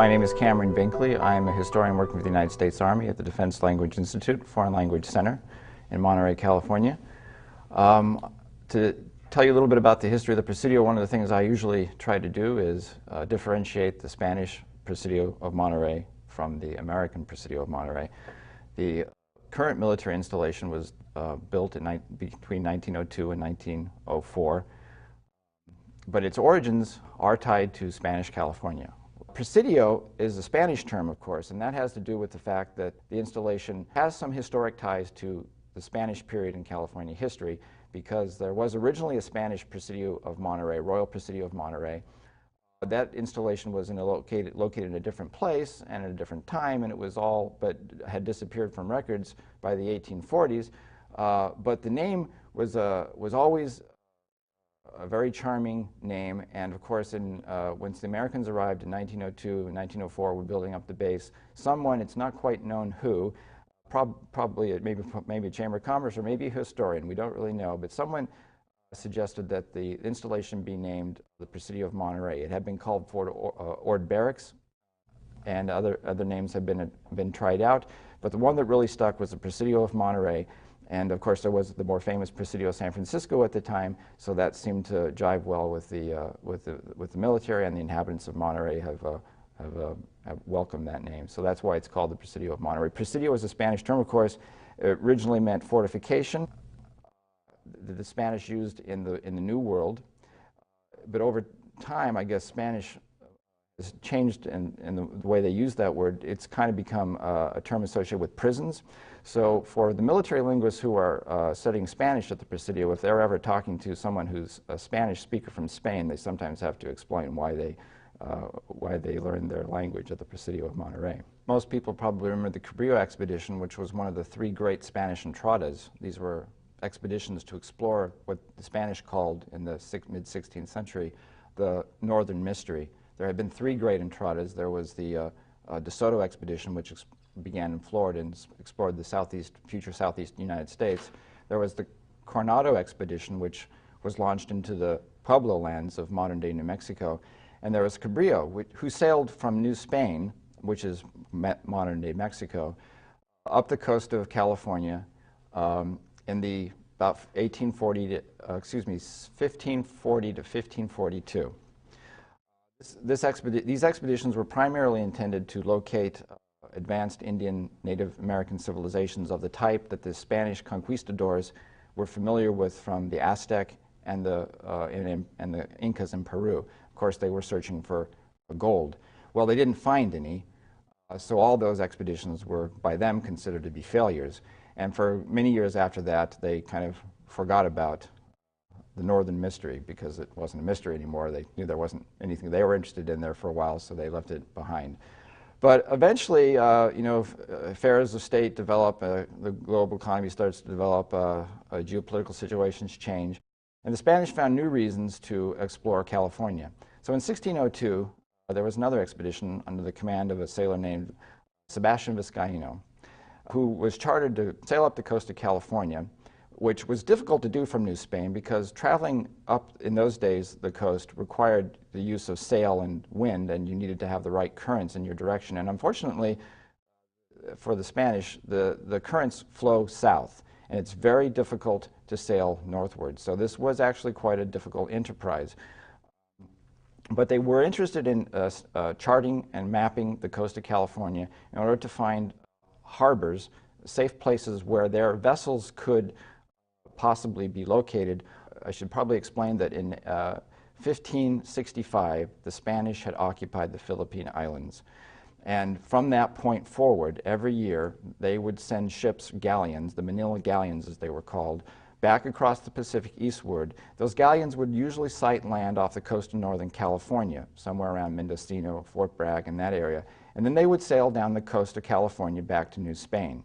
My name is Cameron Binkley. I'm a historian working for the United States Army at the Defense Language Institute, Foreign Language Center in Monterey, California. To tell you a little bit about the history of the Presidio, one of the things I usually try to do is differentiate the Spanish Presidio of Monterey from the American Presidio of Monterey. The current military installation was built between 1902 and 1904, but its origins are tied to Spanish California. Presidio is a Spanish term, of course, and that has to do with the fact that the installation has some historic ties to the Spanish period in California history, because there was originally a Spanish Presidio of Monterey, Royal Presidio of Monterey. That installation was located in a different place and at a different time, and it was all but had disappeared from records by the 1840s. But the name was always a very charming name, and of course, once the Americans arrived in 1902 and 1904, were building up the base. Someone, it's not quite known who, probably maybe a Chamber of Commerce or maybe a historian, we don't really know, but someone suggested that the installation be named the Presidio of Monterey. It had been called Fort Ord Barracks, and other names have been tried out, but the one that really stuck was the Presidio of Monterey. And of course, there was the more famous Presidio of San Francisco at the time, so that seemed to jive well with the military, and the inhabitants of Monterey have welcomed that name. So that's why it's called the Presidio of Monterey. Presidio is a Spanish term, of course. It originally meant fortification. The Spanish used in the New World, but over time, I guess Spanish has changed in the way they use that word. It's kind of become a term associated with prisons. So for the military linguists who are studying Spanish at the Presidio, if they're ever talking to someone who's a Spanish speaker from Spain, they sometimes have to explain why they learned their language at the Presidio of Monterey. Most people probably remember the Cabrillo Expedition, which was one of the three great Spanish entradas. These were expeditions to explore what the Spanish called in the mid-16th century the Northern Mystery. There had been three great entradas. There was the De Soto Expedition, which began in Florida and explored the future southeast United States. There was the Coronado Expedition, which was launched into the Pueblo lands of modern-day New Mexico. And there was Cabrillo, who sailed from New Spain, which is modern-day Mexico, up the coast of California in the about 1540 to 1542. These expeditions were primarily intended to locate advanced Indian Native American civilizations of the type that the Spanish conquistadors were familiar with from the Aztec and the Incas in Peru. Of course, they were searching for gold. Well, they didn't find any, so all those expeditions were by them considered to be failures. And for many years after that, they kind of forgot about the Northern Mystery because it wasn't a mystery anymore. They knew there wasn't anything they were interested in there for a while, so they left it behind. But eventually, affairs of state develop, the global economy starts to develop, geopolitical situations change, and the Spanish found new reasons to explore California. So in 1602, there was another expedition under the command of a sailor named Sebastian Vizcaino, who was chartered to sail up the coast of California, which was difficult to do from New Spain because traveling up in those days the coast required the use of sail and wind, and you needed to have the right currents in your direction. And unfortunately, for the Spanish, the currents flow south, and it's very difficult to sail northward. So this was actually quite a difficult enterprise. But they were interested in charting and mapping the coast of California in order to find harbors, safe places where their vessels could possibly be located. I should probably explain that in 1565, the Spanish had occupied the Philippine Islands. And from that point forward, every year, they would send ships, galleons, the Manila galleons as they were called, back across the Pacific eastward. Those galleons would usually sight land off the coast of Northern California, somewhere around Mendocino, Fort Bragg, in that area. And then they would sail down the coast of California back to New Spain.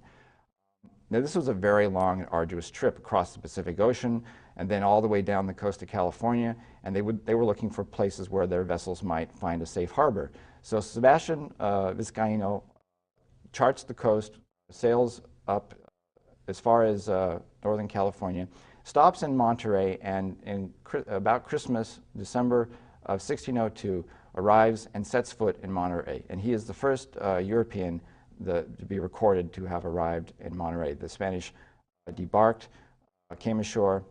Now, this was a very long and arduous trip across the Pacific Ocean and then all the way down the coast of California, and they were looking for places where their vessels might find a safe harbor. So Sebastian Vizcaino charts the coast, sails up as far as Northern California, stops in Monterey, and about Christmas, December of 1602, arrives and sets foot in Monterey. And he is the first European to be recorded to have arrived in Monterey. The Spanish debarked, came ashore,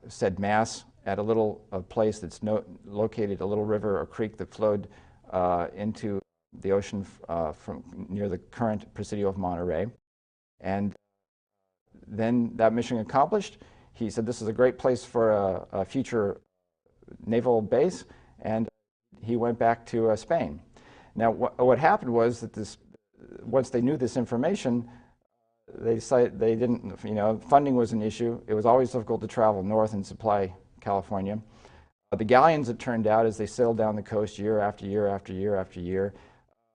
said Mass at a little place that's located, a little river or creek that flowed into the ocean from near the current Presidio of Monterey. And then that mission accomplished, he said this is a great place for a future naval base, and he went back to Spain. Now what happened was that once they knew this information, they decided they didn't, funding was an issue. It was always difficult to travel north and supply California. The galleons, it turned out, as they sailed down the coast year after year after year after year,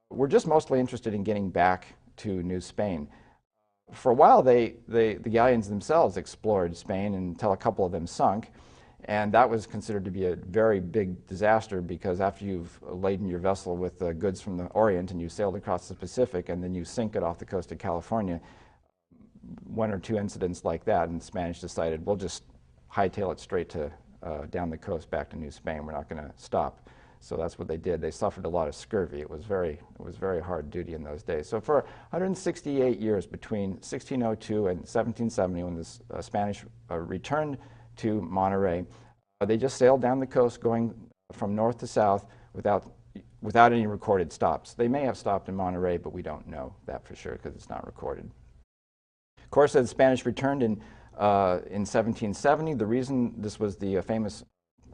were just mostly interested in getting back to New Spain. For a while, the galleons themselves explored Spain until a couple of them sunk, and that was considered to be a very big disaster, because after you've laden your vessel with goods from the Orient and you sailed across the Pacific and then you sink it off the coast of California, one or two incidents like that, and the Spanish decided, we'll just hightail it straight to down the coast back to New Spain. We're not going to stop. So that's what they did. They suffered a lot of scurvy. It was very hard duty in those days. So for 168 years, between 1602 and 1770, when the Spanish returned to Monterey, they just sailed down the coast, going from north to south without any recorded stops. They may have stopped in Monterey, but we don't know that for sure because it's not recorded. Of course, the Spanish returned in 1770. The reason this was the famous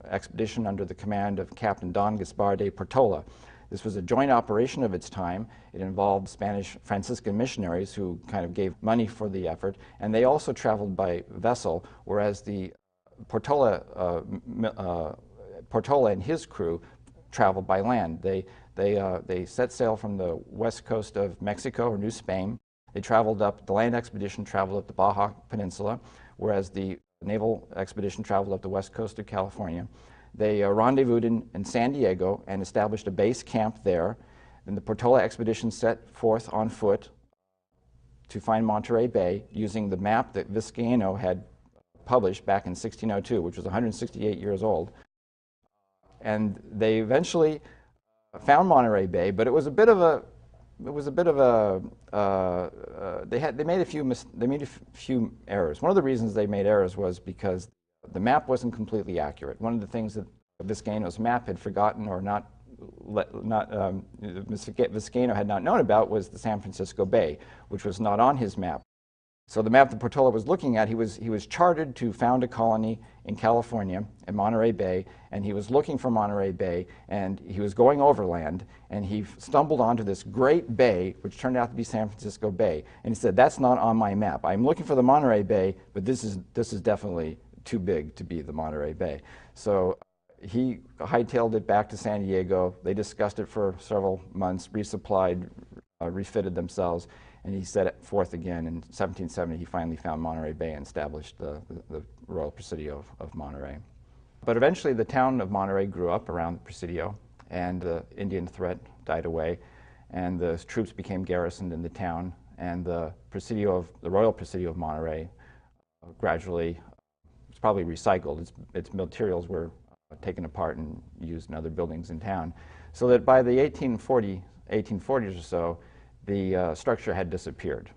expedition under the command of Captain Don Gaspar de Portola. This was a joint operation of its time. It involved Spanish Franciscan missionaries who kind of gave money for the effort, and they also traveled by vessel, whereas the Portola and his crew traveled by land. They set sail from the west coast of Mexico or New Spain. They traveled up, the land expedition traveled up the Baja Peninsula, whereas the naval expedition traveled up the west coast of California. They rendezvoused in San Diego and established a base camp there. Then the Portola expedition set forth on foot to find Monterey Bay using the map that Vizcaino had published back in 1602, which was 168 years old. And they eventually found Monterey Bay, but it was a bit of a they made a few errors. One of the reasons they made errors was because the map wasn't completely accurate. One of the things that Vizcaino's map had forgotten or Vizcaino had not known about was the San Francisco Bay, which was not on his map. So the map that Portola was looking at, he was chartered to found a colony in California, in Monterey Bay, and he was looking for Monterey Bay, and he was going overland, and he stumbled onto this great bay, which turned out to be San Francisco Bay. And he said, that's not on my map. I'm looking for the Monterey Bay, but this is definitely too big to be the Monterey Bay. So he hightailed it back to San Diego. They discussed it for several months, resupplied, refitted themselves, and he set it forth again. In 1770, he finally found Monterey Bay and established the Royal Presidio of Monterey. But eventually, the town of Monterey grew up around the Presidio, and the Indian threat died away, and the troops became garrisoned in the town, and the Royal Presidio of Monterey gradually was probably recycled. Its materials were taken apart and used in other buildings in town, so that by the 1840s or so, the structure had disappeared.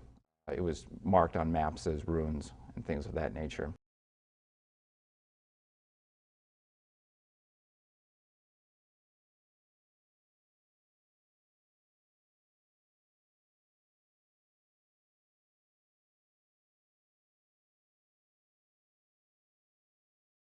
It was marked on maps as ruins and things of that nature.